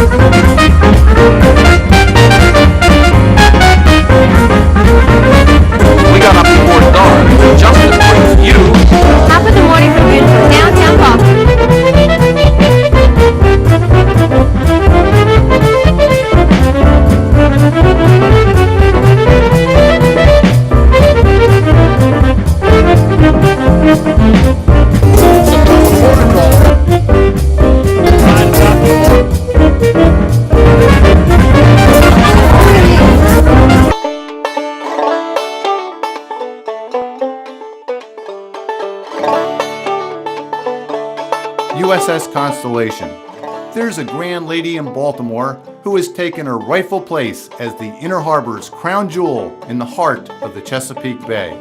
We got up before dark just to bring you Top of the morning review from downtown Boston. USS Constellation. There's a grand lady in Baltimore who has taken her rightful place as the Inner Harbor's crown jewel in the heart of the Chesapeake Bay.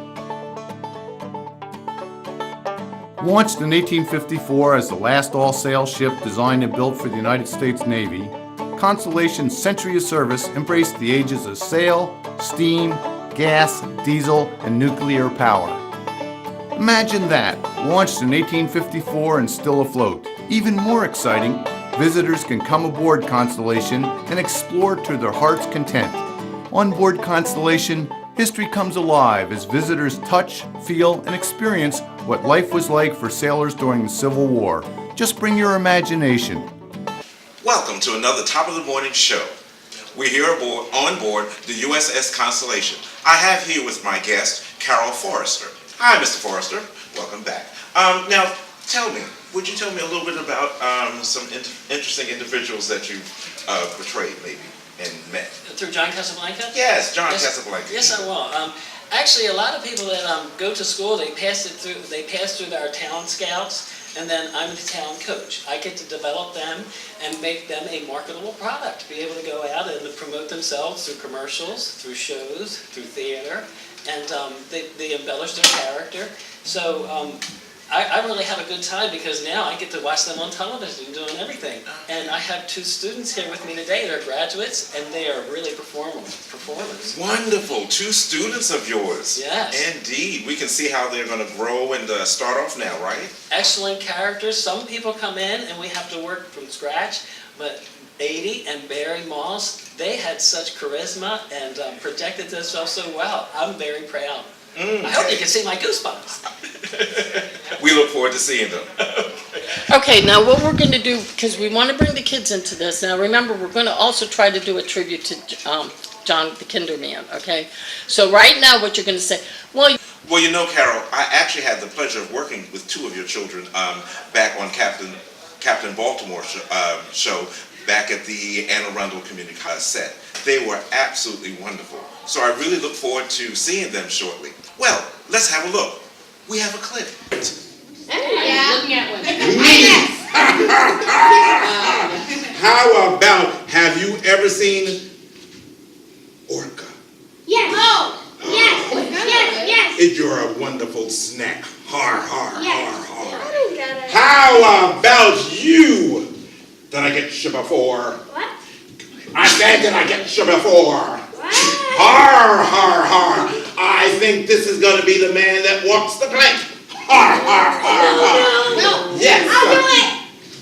Launched in 1854 as the last all-sail ship designed and built for the United States Navy, Constellation's century of service embraced the ages of sail, steam, gas, diesel, and nuclear power. Imagine that, launched in 1854 and still afloat. Even more exciting, visitors can come aboard Constellation and explore to their heart's content. On board Constellation, history comes alive as visitors touch, feel, and experience what life was like for sailors during the Civil War. Just bring your imagination. Welcome to another Top of the Morning show. We're here on board the USS Constellation. I have here with my guest, Carroll Forrester. Hi, Mr. Forrester. Welcome back. Now, would you tell me a little bit about some interesting individuals that you portrayed, maybe, and met? Through John Casablanca? Yes, John Casablanca. Yes, I will. Actually, a lot of people that go to school, they pass through our talent scouts, and then I'm the talent coach. I get to develop them and make them a marketable product, be able to go out and promote themselves through commercials, through shows, through theater, and they embellish their character. So I really have a good time because now I get to watch them on television doing everything. And I have two students here with me today. They're graduates, and they are really performers. Wonderful. Two students of yours. Yes. Indeed. We can see how they're going to grow and start off now, right? Excellent characters. Some people come in and we have to work from scratch, but Adie and Barry Moss, they had such charisma and projected themselves so well. I'm very proud. I hope you can see my goosebumps. We look forward to seeing them. Okay, now what we're going to do, because we want to bring the kids into this. Now remember, we're going to also try to do a tribute to John the Kinderman, okay? So right now what you're going to say, well, you know, Carol, I actually had the pleasure of working with two of your children back on Captain Baltimore show back at the Anne Arundel Community College set. They were absolutely wonderful. So I really look forward to seeing them shortly. Well, let's have a look. We have a clip. Yeah. Looking at one. How about, have you ever seen orca? Yes. Oh. Yes. You're a wonderful snack. Har, har, Yes. har, har. How about you? Did I get you before? What? I said, did I get you before? What? Har, har, har. I think this is going to be the man that walks the plank. Har, har, har, har. No. Yes. I'll do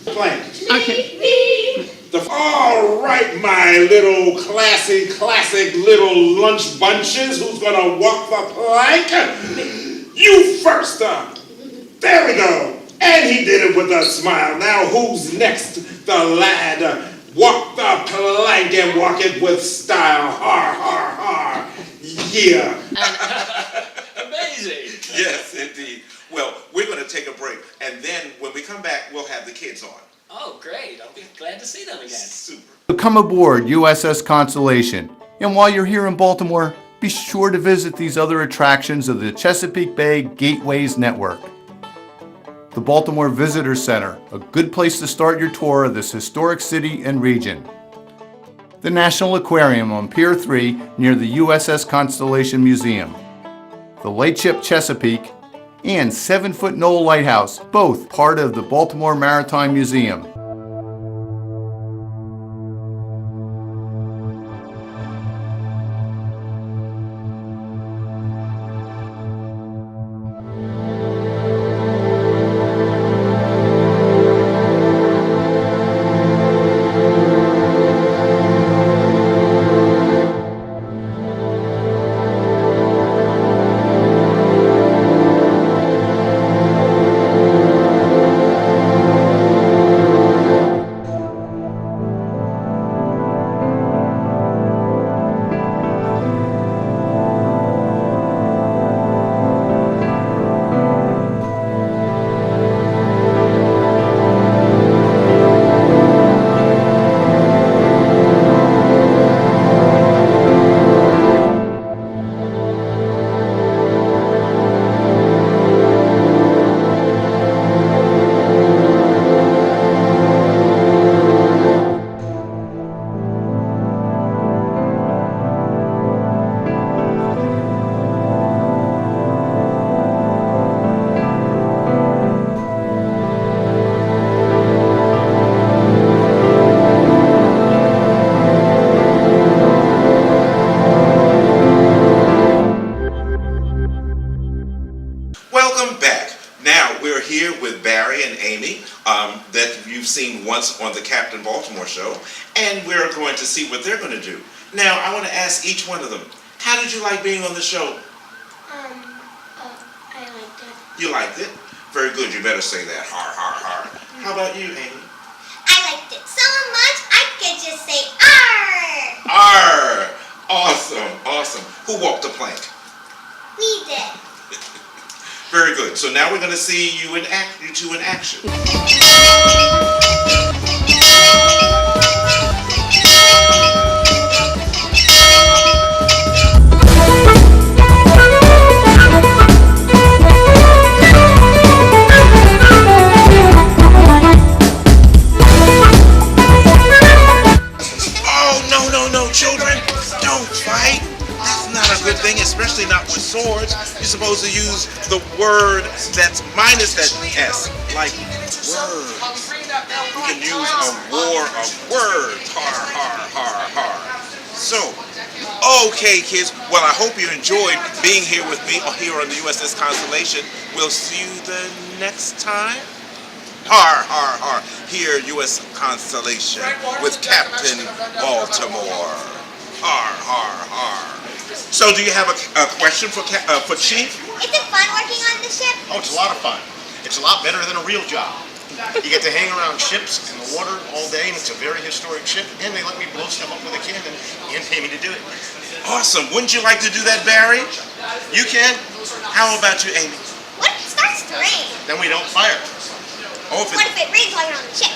it. Plank. okay. All right, my little classic little lunch bunches. Who's going to walk the plank? You first up. There we go. And he did it with a smile. Now who's next? The lad. Walk the plank and walk it with style. Har, har, har. Yeah. Amazing. Yes, indeed. Well, we're going to take a break. And then when we come back, we'll have the kids on. Oh, great. I'll be glad to see them again. Super. So come aboard USS Constellation. And while you're here in Baltimore, be sure to visit these other attractions of the Chesapeake Bay Gateways Network. The Baltimore Visitor Center, a good place to start your tour of this historic city and region. The National Aquarium on Pier 3 near the USS Constellation Museum. The Lightship Chesapeake and 7-Foot Knoll Lighthouse, both part of the Baltimore Maritime Museum. Welcome back. Now, we're here with Barry and Amy that you've seen once on the Captain Baltimore show, and we're going to see what they're going to do. Now, I want to ask each one of them, how did you like being on the show? I liked it. You liked it? Very good. You better say that. Har, har, har. How about you, Amy? I liked it so much, I could just say "arr." Arr! Awesome, awesome. Who walked the plank? We did. Very good. So now we're going to see you two in action. Oh, no, children. Don't fight. That's not a good thing, especially not with swords. You're supposed to use the word that's minus that S, like word. You can use a war of words. Har, har, har, har. So, okay, kids. Well, I hope you enjoyed being here with me here on the USS Constellation. We'll see you the next time. Har, har, har. Here, U.S. Constellation with Captain Baltimore. Har, har, har. So, do you have a question for Chief? Is it fun working on the ship? Oh, it's a lot of fun. It's a lot better than a real job. You get to hang around ships in the water all day, and it's a very historic ship, and they let me blow stuff up with a cannon and pay me to do it. Awesome. Wouldn't you like to do that, Barry? You can? How about you, Amy? What if it starts to rain? Then we don't fire. Oh, What if it rains while you're on the ship?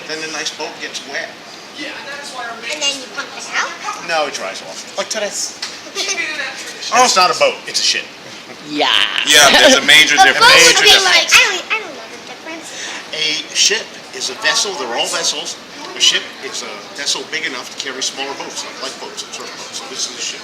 Then the nice boat gets wet. And then you pump it out? No, it dries off. Like today. Oh. It's not a boat, it's a ship. Yeah. Yeah, there's a major But difference. both would be like, I don't know the difference. A ship is a vessel, they're all vessels. A ship is a vessel big enough to carry smaller boats, like boats and surf boats. So this is a ship.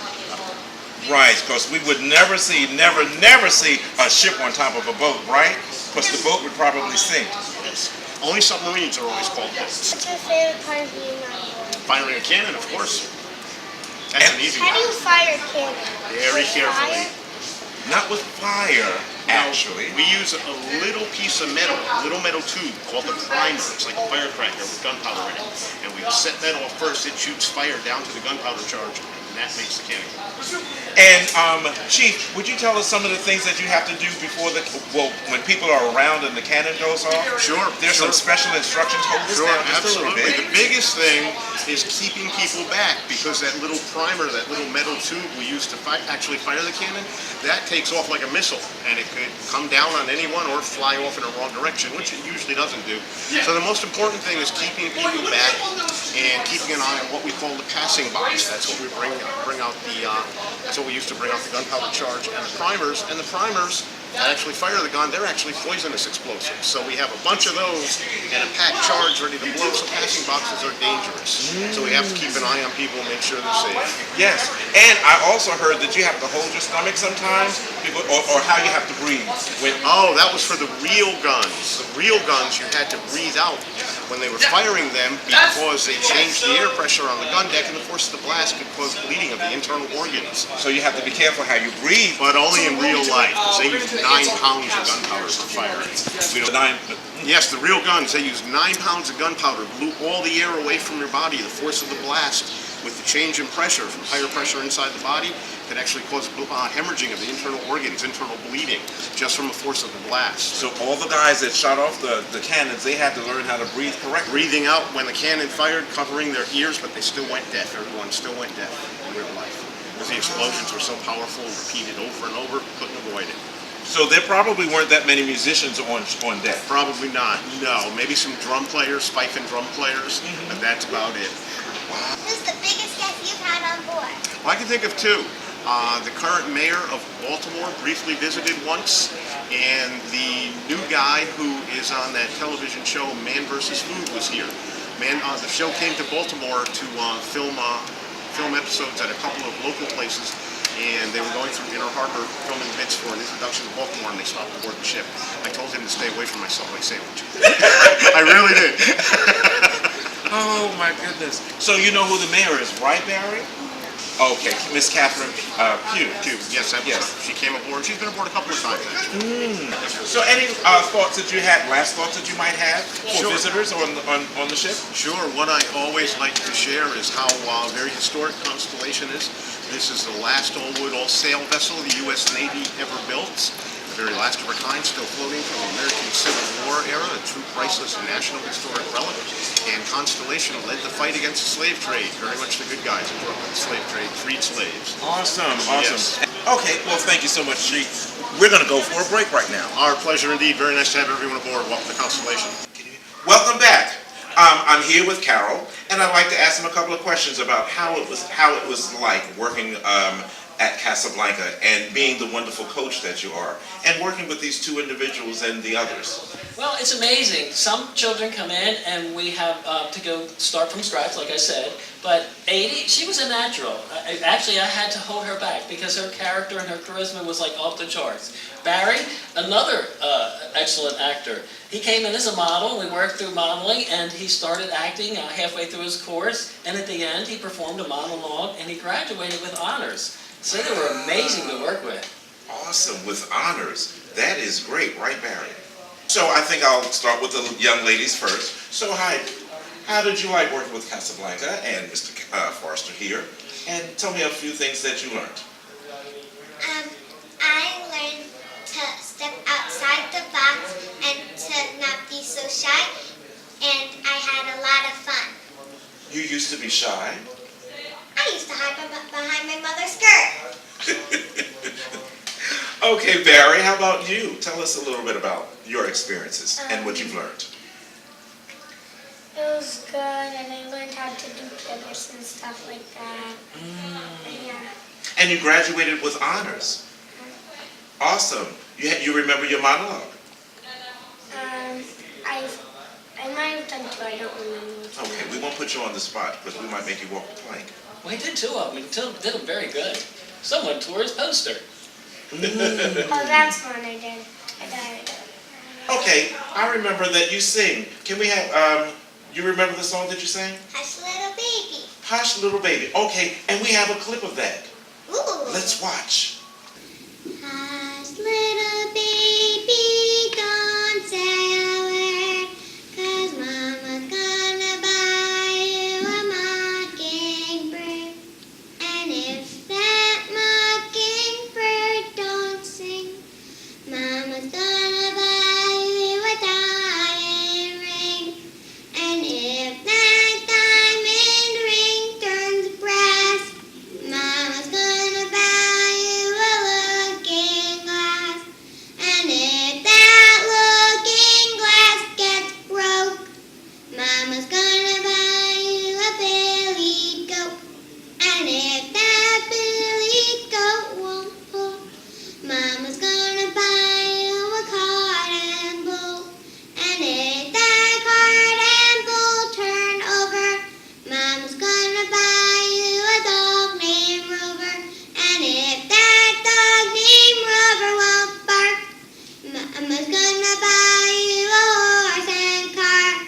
Right, because we would never see a ship on top of a boat, right? Because the boat would probably sink. Yes. Only submarines are always called boats. What's your favorite part of being on board? Firing a cannon, of course. That's an easy How do one. you fire a cannon? Very carefully. Not with fire, actually. We use a little piece of metal, a little metal tube called the primer. It's like a firecracker with gunpowder in it. And we set that off first. It shoots fire down to the gunpowder charge, and that makes the cannon go. And Chief, would you tell us some of the things that you have to do before when people are around and the cannon goes off? Sure. There's some special instructions. Hold this down just a little Absolutely. bit. The biggest thing is keeping people back, because that little primer, that little metal tube we use to actually fire the cannon, that takes off like a missile, and it could come down on anyone or fly off in a wrong direction, which it usually doesn't do. So the most important thing is keeping people back and keeping an eye on what we call the passing box. That's what we bring out the. That's what we use to bring out the gunpowder charge and the primers. And the primers that actually fire the gun, they're actually poisonous explosives. So we have a bunch of those and a packed charge ready to blow. So passing boxes are dangerous. So we have to keep an eye on people and make sure they're safe. Yes, and I also heard that you have to hold your stomach sometimes, or how you have to breathe. Oh, that was for the real guns. The real guns, you had to breathe out when they were firing them, because they changed the air pressure on the gun deck, and of course the blast could cause bleeding of the internal organs. So you have to be careful how you breathe. But only in real life, because they use 9 pounds of gunpowder for firing. Yes, the real guns, they use 9 pounds of gunpowder, blew all the air away from your body. The force of the blast, with the change in pressure, from higher pressure inside the body, can actually cause hemorrhaging of the internal organs, internal bleeding, just from the force of the blast. So all the guys that shot off the cannons, they had to learn how to breathe correctly. Breathing out when the cannon fired, covering their ears, but they still went deaf. Everyone still went deaf in real life, because the explosions were so powerful, repeated over and over, couldn't avoid it. So there probably weren't that many musicians on deck. Probably not, no. Maybe some drum players, fife and drum players, but that's about it. Who's the biggest guest you've had on board? Well, I can think of 2. The current mayor of Baltimore briefly visited once, and the new guy who is on that television show Man vs. Food was here. The show came to Baltimore to film episodes at a couple of local places, and they were going through Inner Harbor filming bits for an introduction to Baltimore, and they stopped aboard the ship. I told him to stay away from my Subway sandwich. I really did. Oh my goodness. So you know who the mayor is, right, Barry? Okay, Miss Catherine Pugh. Yes, she came aboard. She's been aboard a couple of times, actually. So, any last thoughts that you might have for Sure. visitors on the ship? Sure. What I always like to share is how very historic Constellation is. This is the last all-wood, all-sail vessel the U.S. Navy ever built. The very last of her kind, still floating from the American Civil War era, a true priceless national historic relic. And Constellation led the fight against the slave trade. Very much the good guys who broke the slave trade, freed slaves. Awesome. Yes. Okay, well, thank you so much, Chief. We're going to go for a break right now. Our pleasure indeed. Very nice to have everyone aboard. Welcome to Constellation. Welcome back. I'm here with Carroll, and I'd like to ask him a couple of questions about how it was like working at Casablanca and being the wonderful coach that you are, and working with these two individuals and the others. Well, it's amazing. Some children come in and we have to go start from scratch, like I said. But 80, she was a natural. Actually, I had to hold her back because her character and her charisma was like off the charts. Barry, another excellent actor. He came in as a model. We worked through modeling, and he started acting halfway through his course. And at the end, he performed a monologue, and he graduated with honors. So they were amazing to work with. Awesome, with honors. That is great, right, Barry? So I think I'll start with the young ladies first. So Heidi, how did you like working with Casablanca and Mr. Forrester here? And tell me a few things that you learned. I learned to step outside the box and to not be so shy, and I had a lot of fun. You used to be shy. I used to hide behind my mother's skirt. Okay, Barry, how about you? Tell us a little bit about your experiences and what you've learned. It was good, and I learned how to do pivots and stuff like that. Yeah. And you graduated with honors. Awesome. You remember your monologue? I might have done two. I don't remember. Okay, we won't put you on the spot because we might make you walk the plank. We did two of them. We did them very good. Someone tore his poster. Oh, that's one I did. Okay, I remember that you sing. Can we have, you remember the song that you sang? Hush, little baby. Hush, Little Baby. Okay, and we have a clip of that. Ooh. Let's watch. Hush, little baby, don't say a word, 'cause Mama's gonna buy you a mockingbird. And if that mockingbird don't sing, Mama's gonna buy you a diamond ring. And if that diamond ring turns brass, Mama's gonna buy you a looking glass. And if that looking glass gets broke, Mama's gonna buy you a billy goat. And if that billy goat won't pull, Mama's gonna buy you a cotton bowl. And if that cotton bowl turn over, Mama's gonna buy you a dog named Rover. And if that dog named Rover won't bark, Mama's gonna buy you a horse and cart.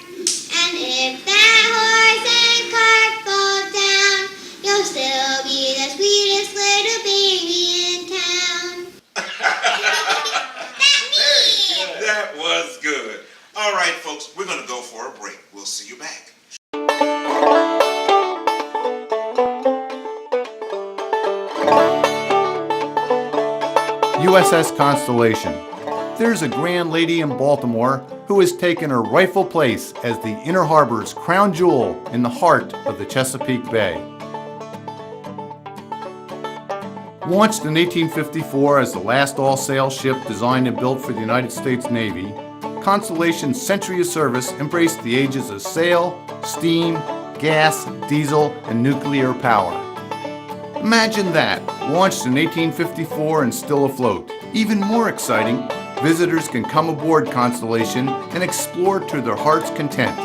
And if that horse and cart fall down, you'll still be the sweetest little baby in town. That me! That was good. All right, folks, we're going to go for a break. We'll see you back. USS Constellation. There's a grand lady in Baltimore who has taken her rightful place as the Inner Harbor's crown jewel in the heart of the Chesapeake Bay. Launched in 1854 as the last all-sail ship designed and built for the United States Navy, Constellation's century of service embraced the ages of sail, steam, gas, diesel, and nuclear power. Imagine that, launched in 1854 and still afloat. Even more exciting, visitors can come aboard Constellation and explore to their heart's content.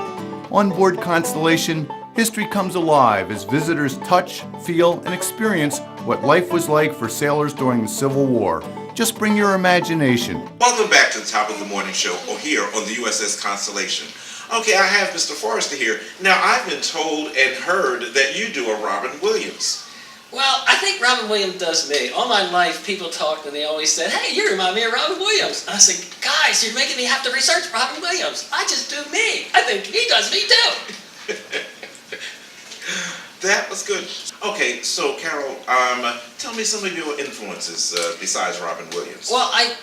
On board Constellation, history comes alive as visitors touch, feel, and experience what life was like for sailors during the Civil War. Just bring your imagination. Welcome back to the top of the morning show, or here on the USS Constellation. Okay, I have Mr. Forrester here. Now, I've been told and heard that you do a Robin Williams. Well, I think Robin Williams does me. All my life, people talked and they always said, hey, you remind me of Robin Williams. And I said, guys, you're making me have to research Robin Williams. I just do me. I think he does me too. That was good. Okay, so Carol, tell me some of your influences besides Robin Williams. Well, I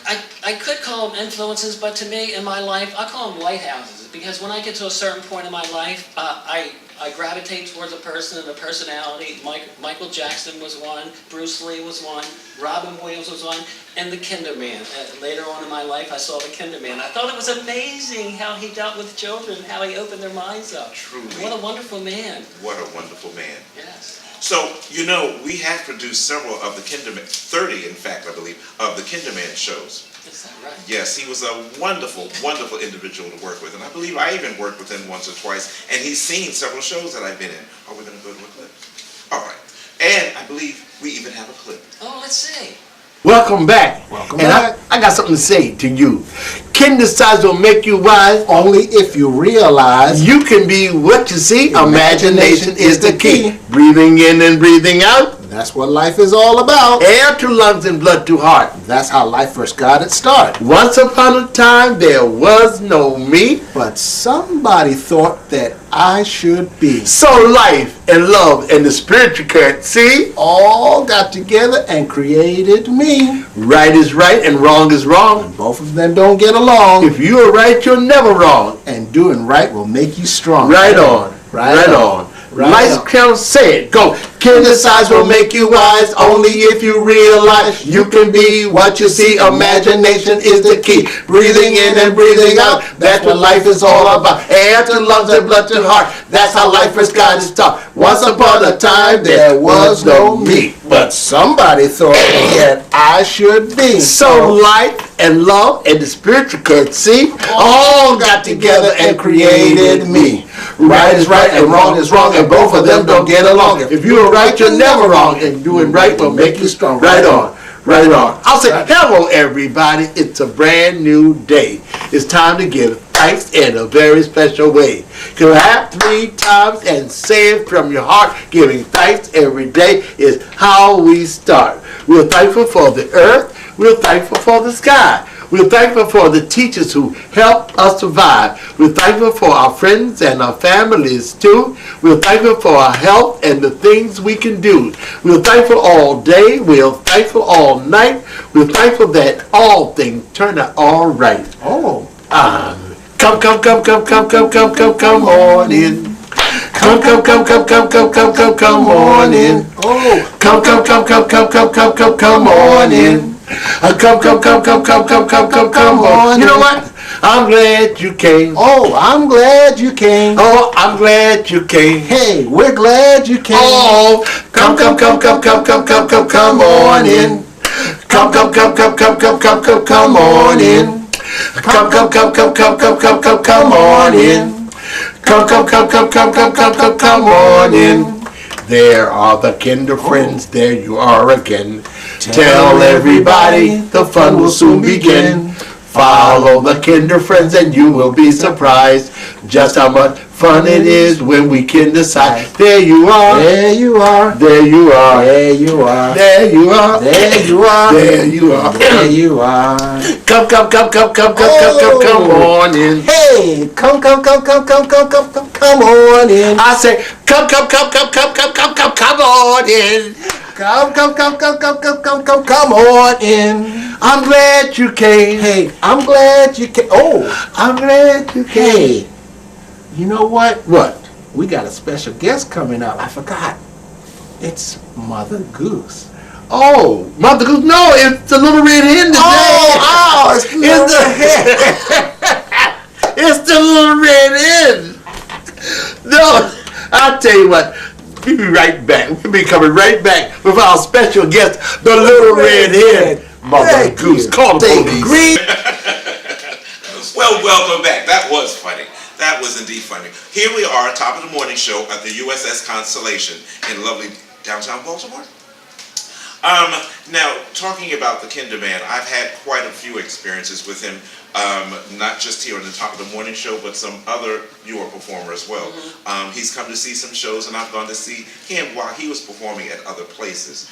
could call them influences, but to me, in my life, I call them lighthouses. Because when I get to a certain point in my life, I gravitate towards a person and a personality. Michael Jackson was one, Bruce Lee was one, Robin Williams was one, and the Kinderman. Later on in my life, I saw the Kinderman. I thought it was amazing how he dealt with children, how he opened their minds up. Truly. What a wonderful man. What a wonderful man. Yes. So, you know, we have produced several of the Kinderman, 30 in fact, I believe, of the Kinderman shows. Is that right? Yes, he was a wonderful, wonderful individual to work with. And I believe I even worked with him once or twice. And he's seen several shows that I've been in. Are we going to go to a clip? All right. And I believe we even have a clip. Oh, let's see. Welcome back. Welcome and back. I got something to say to you. Kinder size will make you wise. Only if you realize You can be what you see. Imagination is the key. Breathing in and breathing out. that's what life is all about. Air to lungs and blood to heart. That's how life first got its start. Once upon a time there was no me. But somebody thought that I should be. So life and love and the spiritual current, see? All got together and created me. Right is right and wrong is wrong. Both of them don't get along. If you are right, you're never wrong. And doing right will make you strong. Right on. Right on. Right Lights, on. count, say it. Go. Kinder size will make you wise. Only if you realize you can be what you see. Imagination is the key. Breathing in and breathing out. That's what life is all about. Air to lungs and blood to heart. That's how life first got its start. Once upon a time there was no me. But somebody thought that I should be. So life and love and the spiritual current, see, all got together and created me. Right is right and wrong is wrong, and both of them don't get along. If you're right, you're never wrong, and doing right will make you strong. Right on. Right on. I'll say, hello everybody, it's a brand new day. It's time to give thanks in a very special way. Clap 3 times and say it from your heart. Giving thanks every day is how we start. We're thankful for the earth. We're thankful for the sky. We're thankful for the teachers who help us survive. We're thankful for our friends and our families too. We're thankful for our health and the things we can do. We're thankful all day. We're thankful all night. We're thankful that all things turn out all right. Oh. Come on in. Come on in. Oh. Come on in. Come on. You know what? I'm glad you came. Oh, I'm glad you came. Oh, I'm glad you came. Hey, we're glad you came. Oh, come on in. Come on in. Come on in. Come on in. There are the kinder friends, there you are again. Tell everybody the fun will soon begin. Follow the kinder friends and you will be surprised just how much fun it is when we can decide. There you are. There you are. There you are. There you are. There you are. There you are. There you are. There you are. Come on in. Hey, come on in. I say, come on in. Come on in. I'm glad you came. Hey, I'm glad you came. Oh, I'm glad you came. hey, you know what? What? We got a special guest coming up. I forgot. It's Mother Goose. Oh, Mother Goose, no, it's the little red hen today. Oh, it's the little It's the little red hen. No, I'll tell you what, we'll be right back. We'll be coming right back with our special guest, the little red hen. Mother Thank Goose, you. call the Thank police. Well, welcome back. That was funny. That was indeed funny. Here we are, top of the morning show at the USS Constellation in lovely downtown Baltimore. Now, talking about the Kinderman, I've had quite a few experiences with him, not just here on the Top of the Morning Show, but some other newer performer as well. He's come to see some shows, and I've gone to see him while he was performing at other places.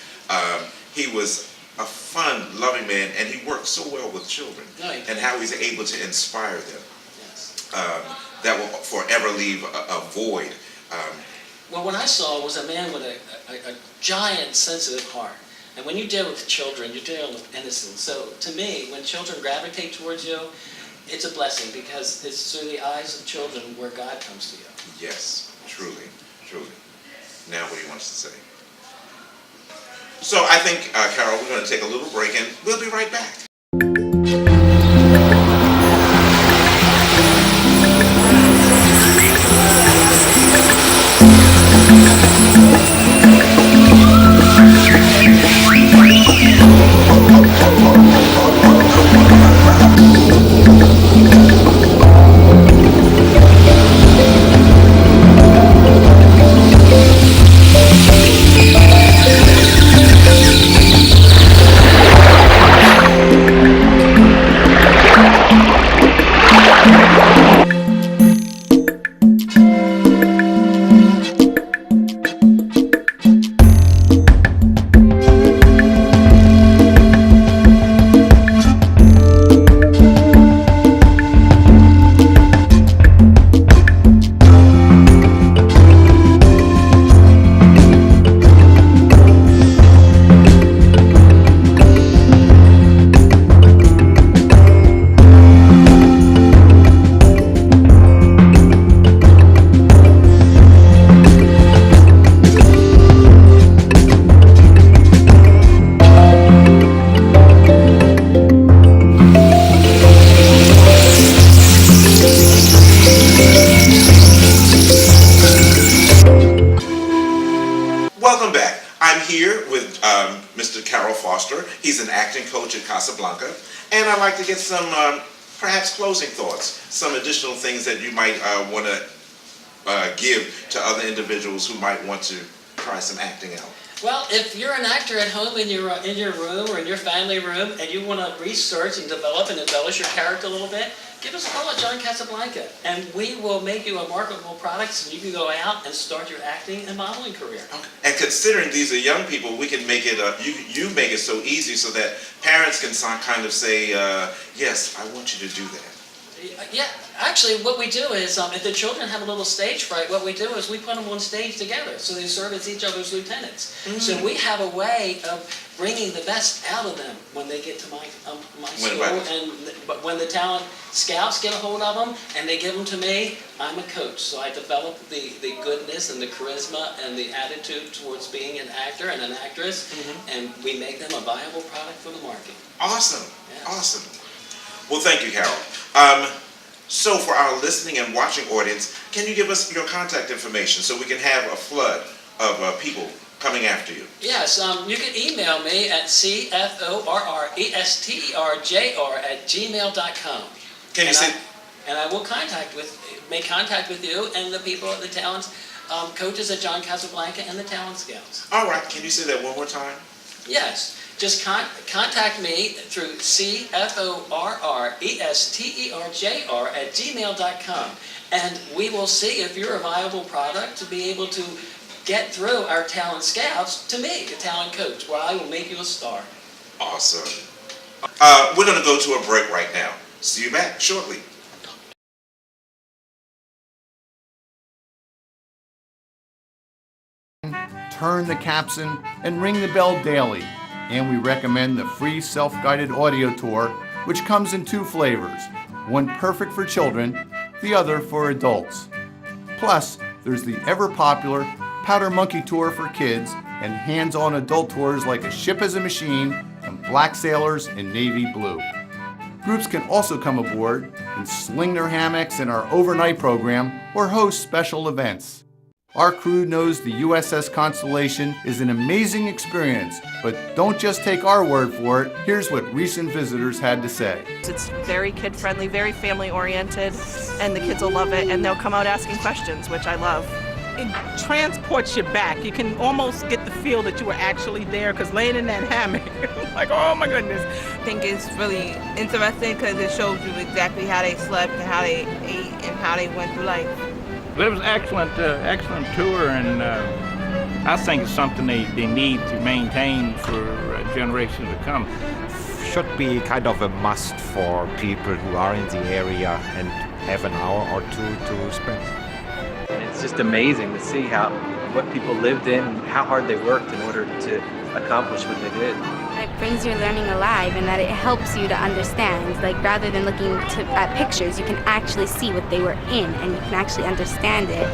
He was a fun, loving man, and he worked so well with children, and how he's able to inspire them. Yes. That will forever leave a void. Well, what I saw was a man with a giant sensitive heart. And when you deal with children, you're dealing with innocence. So to me, when children gravitate towards you, it's a blessing because it's through the eyes of children where God comes to you. Yes, truly, truly. Now what do you want us to say? So I think, Carol, we're going to take a little break and we'll be right back. Welcome back. I'm here with Mr. Carroll Forrester. He's an acting coach at Casablanca. And I'd like to get some perhaps closing thoughts, some additional things that you might want to give to other individuals who might want to try some acting out. Well, if you're an actor at home in your room or in your family room and you want to research and develop and embellish your character a little bit, give us a call at John Casablanca and we will make you a marketable product so you can go out and start your acting and modeling career. Okay. And considering these are young people, we can make it, you make it so easy so that parents can kind of say, yes, I want you to do that. Yeah, actually what we do is, if the children have a little stage fright, what we do is we put them on stage together, so they serve as each other's lieutenants. So we have a way of bringing the best out of them when they get to my school, but when the talent scouts get a hold of them and they give them to me, I'm a coach, so I develop the goodness and the charisma and the attitude towards being an actor and an actress, and we make them a viable product for the market. Awesome, Yes. awesome. Well, thank you, Carol. So for our listening and watching audience, can you give us your contact information so we can have a flood of people coming after you? Yes, you can email me at cforrester@gmail.com. Can you say? And I will make contact with you and the people at the talent coaches at John Casablanca and the Talent Scouts. All right, can you say that one more time? Yes. Just contact me through cforrester@gmail.com, and we will see if you're a viable product to be able to get through our talent scouts to me, the talent coach, where I will make you a star. Awesome. We're going to go to a break right now. See you back shortly. Turn the caption and ring the bell daily. And we recommend the free self-guided audio tour, which comes in 2 flavors, one perfect for children, the other for adults. Plus, there's the ever-popular Powder Monkey Tour for kids and hands-on adult tours like A Ship as a Machine and Black Sailors in Navy Blue. Groups can also come aboard and sling their hammocks in our overnight program or host special events. Our crew knows the USS Constellation is an amazing experience, but don't just take our word for it. Here's what recent visitors had to say. It's very kid-friendly, very family-oriented, and the kids will love it, and they'll come out asking questions, which I love. it transports you back. You can almost get the feel that you were actually there, because laying in that hammock, like, oh my goodness. I think it's really interesting because it shows you exactly how they slept and how they ate and how they went through life. But it was an excellent tour, and I think it's something they need to maintain for generations to come. Should be kind of a must for people who are in the area and have an hour or two to spend. It's just amazing to see what people lived in, how hard they worked in order to accomplish what they did. It brings your learning alive, and that it helps you to understand. Like, rather than looking at pictures, you can actually see what they were in, and you can actually understand it.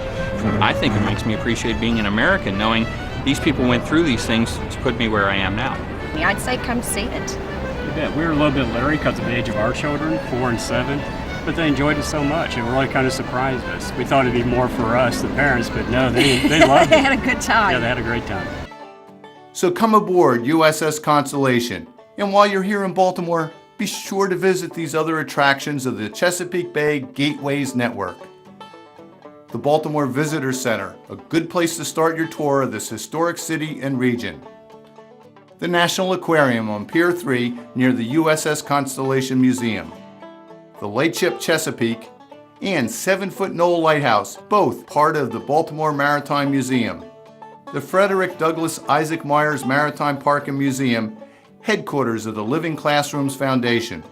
I think it makes me appreciate being an American, knowing these people went through these things to put me where I am now. I'd say come see it. Yeah, we were a little bit leery because of the age of our children, 4 and 7, but they enjoyed it so much. It really kind of surprised us. We thought it'd be more for us, the parents, but no, they loved it. They had a good time. Yeah, they had a great time. So come aboard USS Constellation. And while you're here in Baltimore, be sure to visit these other attractions of the Chesapeake Bay Gateways Network. The Baltimore Visitor Center, a good place to start your tour of this historic city and region. The National Aquarium on Pier 3 near the USS Constellation Museum. The Lightship Chesapeake and 7-Foot Knoll Lighthouse, both part of the Baltimore Maritime Museum. The Frederick Douglass Isaac Myers Maritime Park and Museum, headquarters of the Living Classrooms Foundation.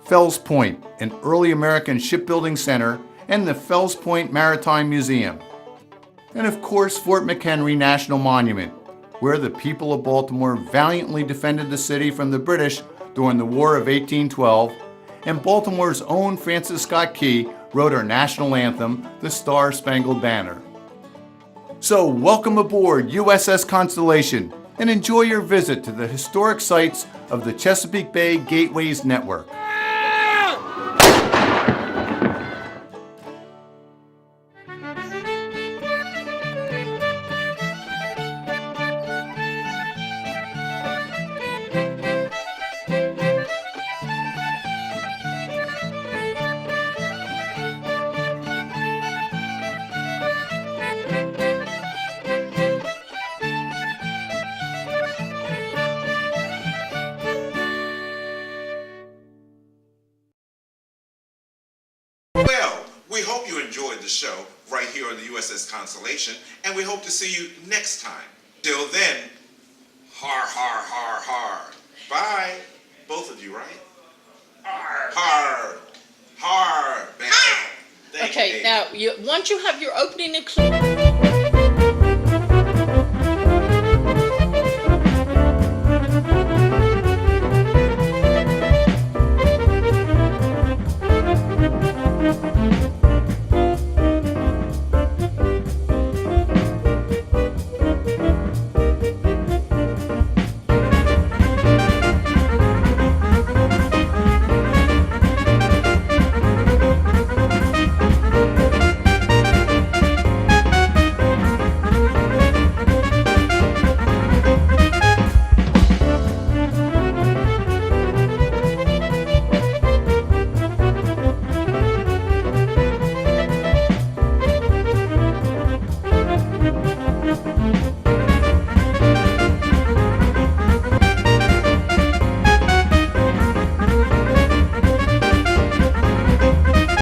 Fells Point, an early American shipbuilding center, and the Fells Point Maritime Museum. And of course, Fort McHenry National Monument, where the people of Baltimore valiantly defended the city from the British during the War of 1812, and Baltimore's own Francis Scott Key wrote our national anthem, the Star-Spangled Banner. So welcome aboard USS Constellation and enjoy your visit to the historic sites of the Chesapeake Bay Gateways Network. Well, we hope you enjoyed the show right here on the USS Constellation, and we hope to see you next time. Till then, har, har, har, har. Bye. Both of you, right? Har, har, har. Thank Okay, you. now, once you have your opening and closing...